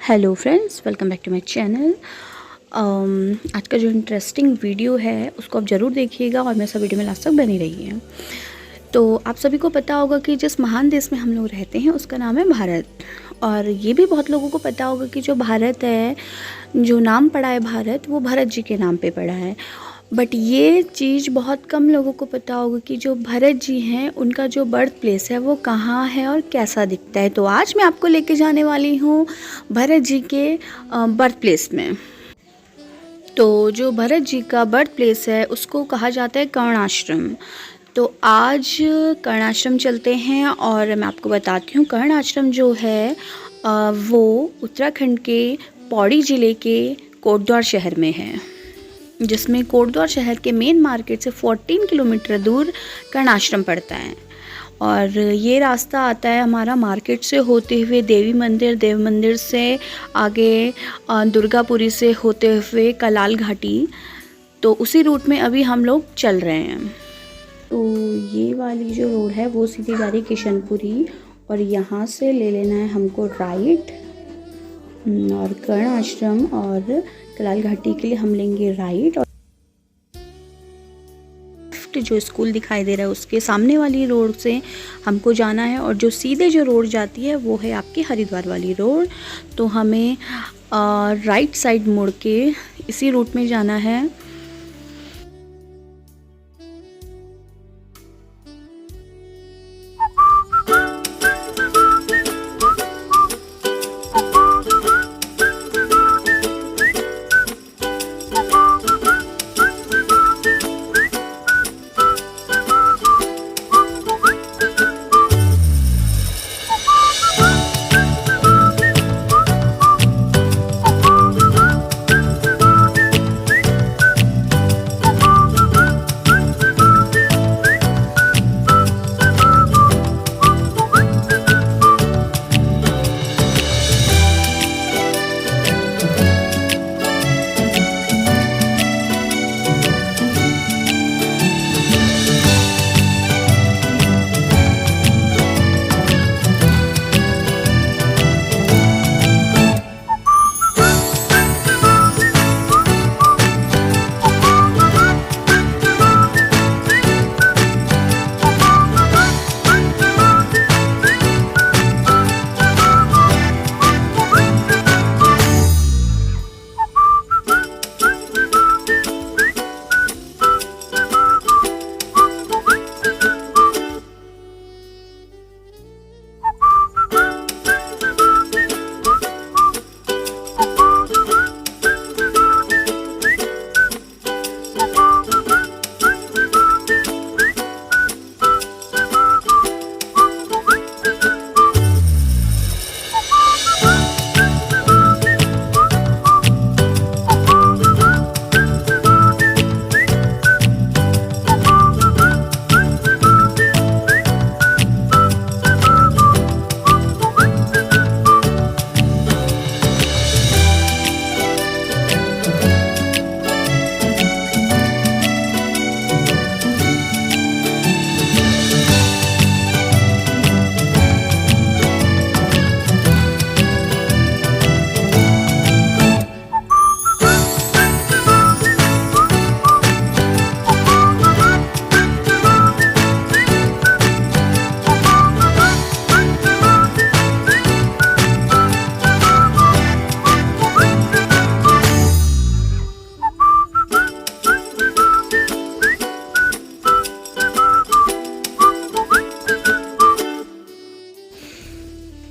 Hello friends, welcome back to my channel. आज का जो इंटरेस्टिंग वीडियो है उसको आप ज़रूर देखिएगा और मेरे साथ वीडियो में लास्ट तक बनी रहिए। तो आप सभी को पता होगा कि जिस महान देश में हम लोग रहते हैं उसका नाम है भारत। और ये भी बहुत लोगों को पता होगा कि जो भारत है, जो नाम पड़ा है भारत, वो भरत जी के नाम पे पड़ा है। बट ये चीज़ बहुत कम लोगों को पता होगा कि जो भरत जी हैं उनका जो बर्थ प्लेस है वो कहाँ है और कैसा दिखता है। तो आज मैं आपको लेके जाने वाली हूँ भरत जी के बर्थ प्लेस में। तो जो भरत जी का बर्थ प्लेस है उसको कहा जाता है कर्ण आश्रम। तो आज कर्ण आश्रम चलते हैं और मैं आपको बताती हूँ कर्ण आश्रम जो है वो उत्तराखंड के पौड़ी ज़िले के कोटद्वार शहर में है, जिसमें कोटद्वार शहर के मेन मार्केट से 14 किलोमीटर दूर कर्ण आश्रम पड़ता है। और ये रास्ता आता है हमारा मार्केट से होते हुए देवी मंदिर से आगे दुर्गापुरी से होते हुए कलाल घाटी। तो उसी रूट में अभी हम लोग चल रहे हैं। तो ये वाली जो रोड है वो सीधी जा रही किशनपुरी और यहाँ से ले लेना है हमको राइट, और कर्ण आश्रम और कलाल घाटी के लिए हम लेंगे राइट। और जो स्कूल दिखाई दे रहा है उसके सामने वाली रोड से हमको जाना है, और जो सीधे जो रोड जाती है वो है आपकी हरिद्वार वाली रोड। तो हमें राइट साइड मुड़ के इसी रूट में जाना है।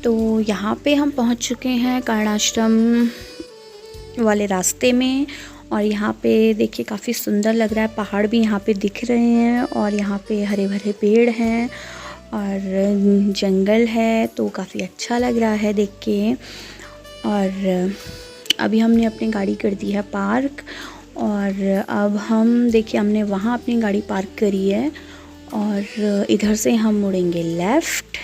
तो यहाँ पे हम पहुँच चुके हैं कर्ण आश्रम वाले रास्ते में। और यहाँ पे देखिए काफ़ी सुंदर लग रहा है, पहाड़ भी यहाँ पे दिख रहे हैं और यहाँ पे हरे भरे पेड़ हैं और जंगल है, तो काफ़ी अच्छा लग रहा है देख के। और अभी हमने अपनी गाड़ी कर दी है पार्क, और अब हम देखिए हमने वहाँ अपनी गाड़ी पार्क करी है और इधर से हम मुड़ेंगे लेफ़्ट।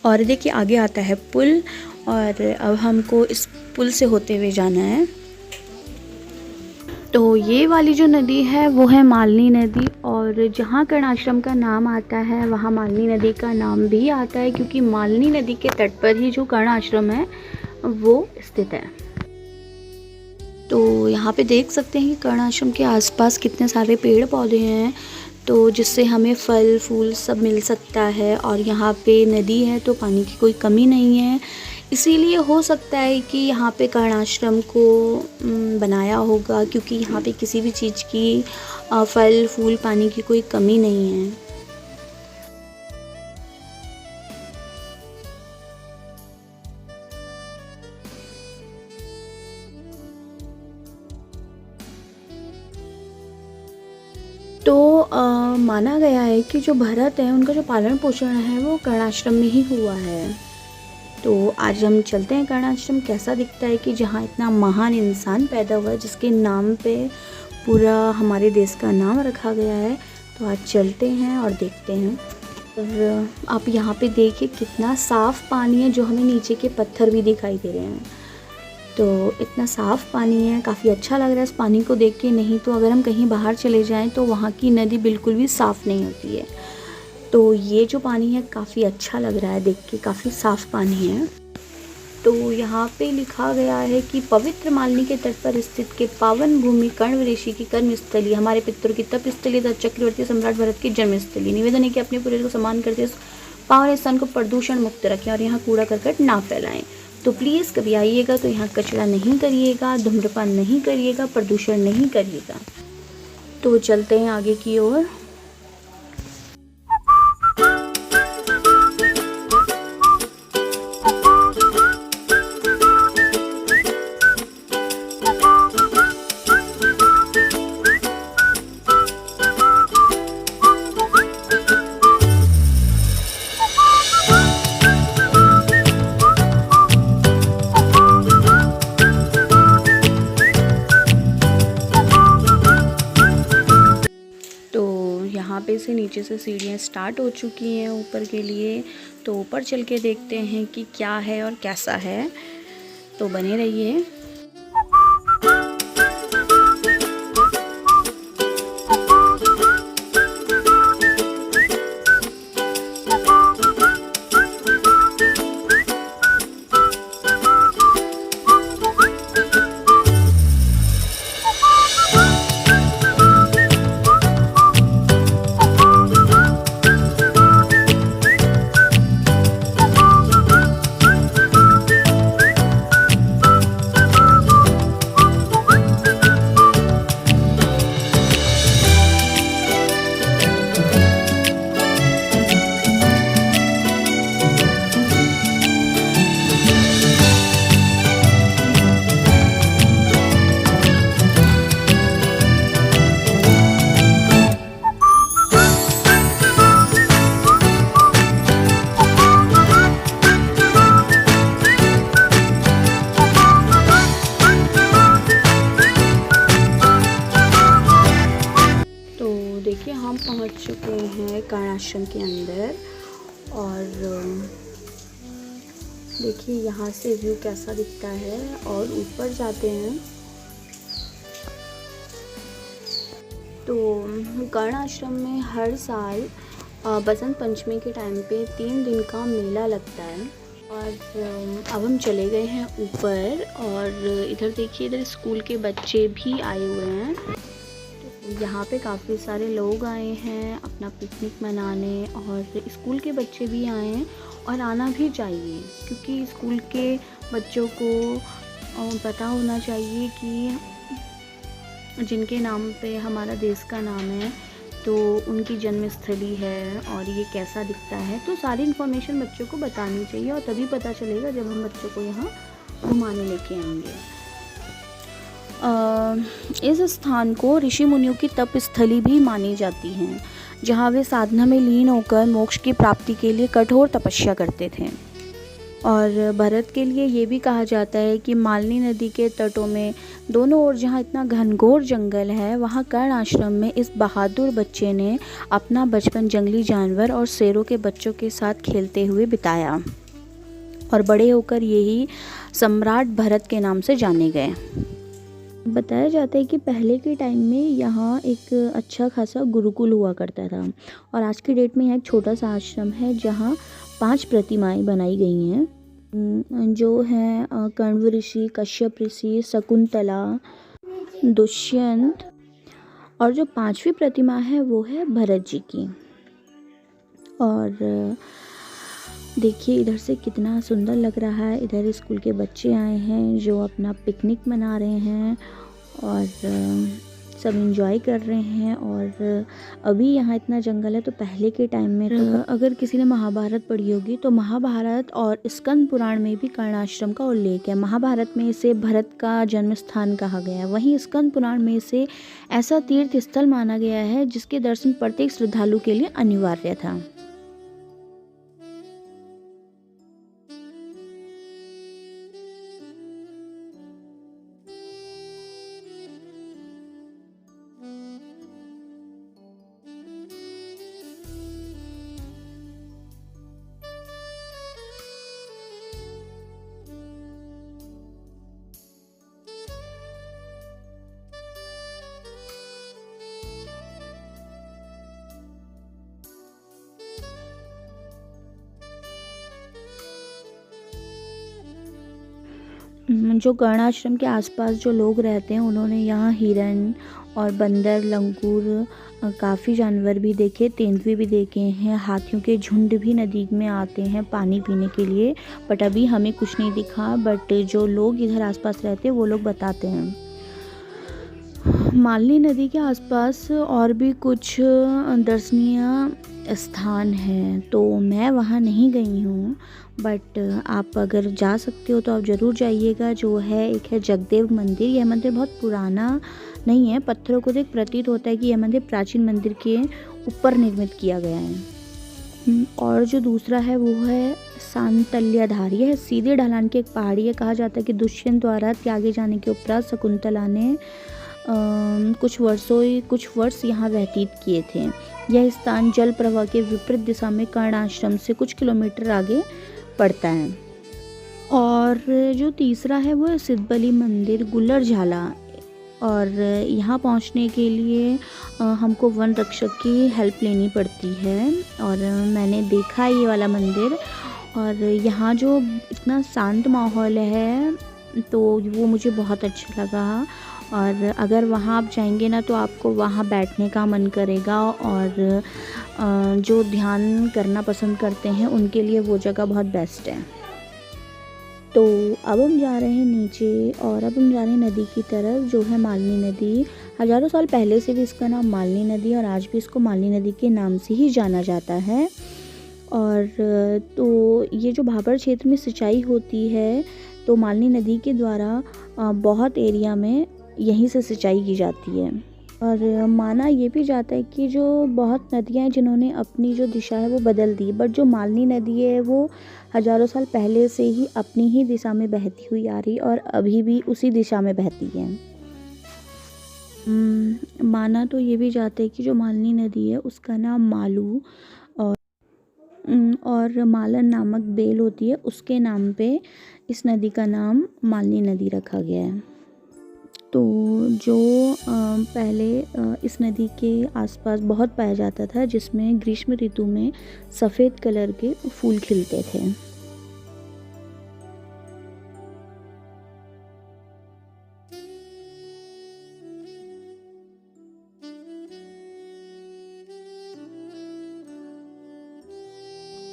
और देखिए आगे आता है पुल, और अब हमको इस पुल से होते हुए जाना है। तो ये वाली जो नदी है वो है मालनी नदी, और जहाँ कर्ण आश्रम का नाम आता है वहाँ मालनी नदी का नाम भी आता है, क्योंकि मालनी नदी के तट पर ही जो कर्ण आश्रम है वो स्थित है। तो यहाँ पे देख सकते हैं कि कर्ण आश्रम के आसपास कितने सारे पेड़ पौधे हैं, तो जिससे हमें फल फूल सब मिल सकता है। और यहाँ पे नदी है तो पानी की कोई कमी नहीं है, इसीलिए हो सकता है कि यहाँ पे कर्ण आश्रम को बनाया होगा, क्योंकि यहाँ पे किसी भी चीज़ की फल फूल पानी की कोई कमी नहीं है। तो माना गया है कि जो भरत है उनका जो पालन पोषण है वो कर्ण आश्रम में ही हुआ है। तो आज हम चलते हैं कर्ण आश्रम, कैसा दिखता है कि जहाँ इतना महान इंसान पैदा हुआ है, जिसके नाम पे पूरा हमारे देश का नाम रखा गया है। तो आज चलते हैं और देखते हैं। और आप यहाँ पे देखिए कितना साफ़ पानी है, जो हमें नीचे के पत्थर भी दिखाई दे रहे हैं। तो इतना साफ़ पानी है, काफ़ी अच्छा लग रहा है इस पानी को देख के। नहीं तो अगर हम कहीं बाहर चले जाएं तो वहाँ की नदी बिल्कुल भी साफ़ नहीं होती है। तो ये जो पानी है काफ़ी अच्छा लग रहा है देख के, काफ़ी साफ़ पानी है। तो यहाँ पे लिखा गया है कि पवित्र मालिनी के तट पर स्थित के पावन भूमि कर्ण ऋषि की कर्मस्थली, हमारे पितरों की तपस्थली तथा चक्रवर्ती सम्राट भरत की जन्मस्थली। निवेदन है कि अपने पूरे को सम्मान करते पावन स्थान को प्रदूषण मुक्त रखें और यहाँ कूड़ा करकट ना फैलाएं। तो प्लीज़ कभी आइएगा तो यहाँ कचरा नहीं करिएगा, धूम्रपान नहीं करिएगा, प्रदूषण नहीं करिएगा। तो चलते हैं आगे की ओर। यहाँ पे से नीचे से सीढ़ियाँ स्टार्ट हो चुकी हैं ऊपर के लिए। तो ऊपर चल के देखते हैं कि क्या है और कैसा है। तो बने रहिए। देखिए हम पहुंच चुके हैं कर्ण आश्रम के अंदर। और देखिए यहाँ से व्यू कैसा दिखता है। और ऊपर जाते हैं तो कर्ण आश्रम में हर साल बसंत पंचमी के टाइम पे 3 दिन का मेला लगता है। और अब हम चले गए हैं ऊपर। और इधर देखिए, इधर स्कूल के बच्चे भी आए हुए हैं। यहाँ पे काफ़ी सारे लोग आए हैं अपना पिकनिक मनाने, और स्कूल के बच्चे भी आए हैं। और आना भी चाहिए, क्योंकि स्कूल के बच्चों को पता होना चाहिए कि जिनके नाम पे हमारा देश का नाम है तो उनकी जन्मस्थली है और ये कैसा दिखता है। तो सारी इन्फॉर्मेशन बच्चों को बतानी चाहिए, और तभी पता चलेगा जब हम बच्चों को यहाँ घुमाने लेके आएंगे। इस स्थान को ऋषि मुनियों की तप स्थली भी मानी जाती हैं, जहाँ वे साधना में लीन होकर मोक्ष की प्राप्ति के लिए कठोर तपस्या करते थे। और भरत के लिए ये भी कहा जाता है कि मालिनी नदी के तटों में दोनों ओर जहाँ इतना घनघोर जंगल है, वहाँ कर्ण आश्रम में इस बहादुर बच्चे ने अपना बचपन जंगली जानवर और शेरों के बच्चों के साथ खेलते हुए बिताया, और बड़े होकर यही सम्राट भरत के नाम से जाने गए। बताया जाता है कि पहले के टाइम में यहाँ एक अच्छा खासा गुरुकुल हुआ करता था, और आज की डेट में यहाँ एक छोटा सा आश्रम है जहाँ 5 प्रतिमाएं बनाई गई हैं। जो हैं कण्व ऋषि, कश्यप ऋषि, शकुंतला, दुष्यंत, और जो पांचवी प्रतिमा है वो है भरत जी की। और देखिए इधर से कितना सुंदर लग रहा है। इधर स्कूल के बच्चे आए हैं जो अपना पिकनिक मना रहे हैं और सब एंजॉय कर रहे हैं। और अभी यहाँ इतना जंगल है, तो पहले के टाइम में तो अगर किसी ने महाभारत पढ़ी होगी तो महाभारत और स्कंद पुराण में भी कर्ण आश्रम का उल्लेख है। महाभारत में इसे भरत का जन्म स्थान कहा गया है, वहीं स्कंद पुराण में इसे ऐसा तीर्थ स्थल माना गया है जिसके दर्शन प्रत्येक श्रद्धालु के लिए अनिवार्य था। जो कर्ण आश्रम के आसपास जो लोग रहते हैं उन्होंने यहाँ हिरन और बंदर, लंगूर, काफ़ी जानवर भी देखे, तेंदुए भी देखे हैं। हाथियों के झुंड भी नदी में आते हैं पानी पीने के लिए, बट अभी हमें कुछ नहीं दिखा। बट जो लोग इधर आसपास रहते हैं वो लोग बताते हैं। मालनी नदी के आसपास और भी कुछ दर्शनीय स्थान हैं, तो मैं वहाँ नहीं गई हूँ, बट आप अगर जा सकते हो तो आप ज़रूर जाइएगा। जो है एक है जगदेव मंदिर। यह मंदिर बहुत पुराना नहीं है, पत्थरों को देख प्रतीत होता है कि यह मंदिर प्राचीन मंदिर के ऊपर निर्मित किया गया है। और जो दूसरा है वो है सांतल्याधार। यह सीधे ढलान की एक पहाड़ी है। कहा जाता है कि दुष्यंत द्वारा त्यागे जाने के उपरांत शकुंतला ने कुछ वर्ष यहाँ व्यतीत किए थे। यह स्थान जल प्रवाह के विपरीत दिशा में कर्ण आश्रम से कुछ किलोमीटर आगे पड़ता है। और जो तीसरा है वो है सिद्धबली मंदिर, गुल्लर झाला। और यहाँ पहुँचने के लिए हमको वन रक्षक की हेल्प लेनी पड़ती है। और मैंने देखा ये वाला मंदिर, और यहाँ जो इतना शांत माहौल है तो वो मुझे बहुत अच्छा लगा। और अगर वहाँ आप जाएंगे ना तो आपको वहाँ बैठने का मन करेगा, और जो ध्यान करना पसंद करते हैं उनके लिए वो जगह बहुत बेस्ट है। तो अब हम जा रहे हैं नीचे, और अब हम जा रहे हैं नदी की तरफ, जो है मालनी नदी। हज़ारों साल पहले से भी इसका नाम मालनी नदी, और आज भी इसको मालनी नदी के नाम से ही जाना जाता है। और तो ये जो भाबर क्षेत्र में सिंचाई होती है तो मालनी नदी के द्वारा बहुत एरिया में यहीं से सिंचाई की जाती है। और माना ये भी जाता है कि जो बहुत नदियाँ हैं जिन्होंने अपनी जो दिशा है वो बदल दी, बट जो मालनी नदी है वो हज़ारों साल पहले से ही अपनी ही दिशा में बहती हुई आ रही, और अभी भी उसी दिशा में बहती है। माना तो ये भी जाता है कि जो मालनी नदी है उसका नाम मालू और मालन नामक बेल होती है, उसके नाम पे इस नदी का नाम मालनी नदी रखा गया है। तो जो पहले इस नदी के आसपास बहुत पाया जाता था, जिसमें ग्रीष्म ऋतु में सफ़ेद कलर के फूल खिलते थे।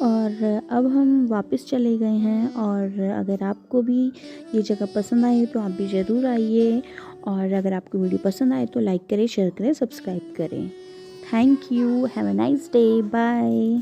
और अब हम वापस चले गए हैं, और अगर आपको भी ये जगह पसंद आई तो आप भी ज़रूर आइए। और अगर आपको वीडियो पसंद आए तो लाइक करें, शेयर करें, सब्सक्राइब करें। Thank you, have a nice day, bye.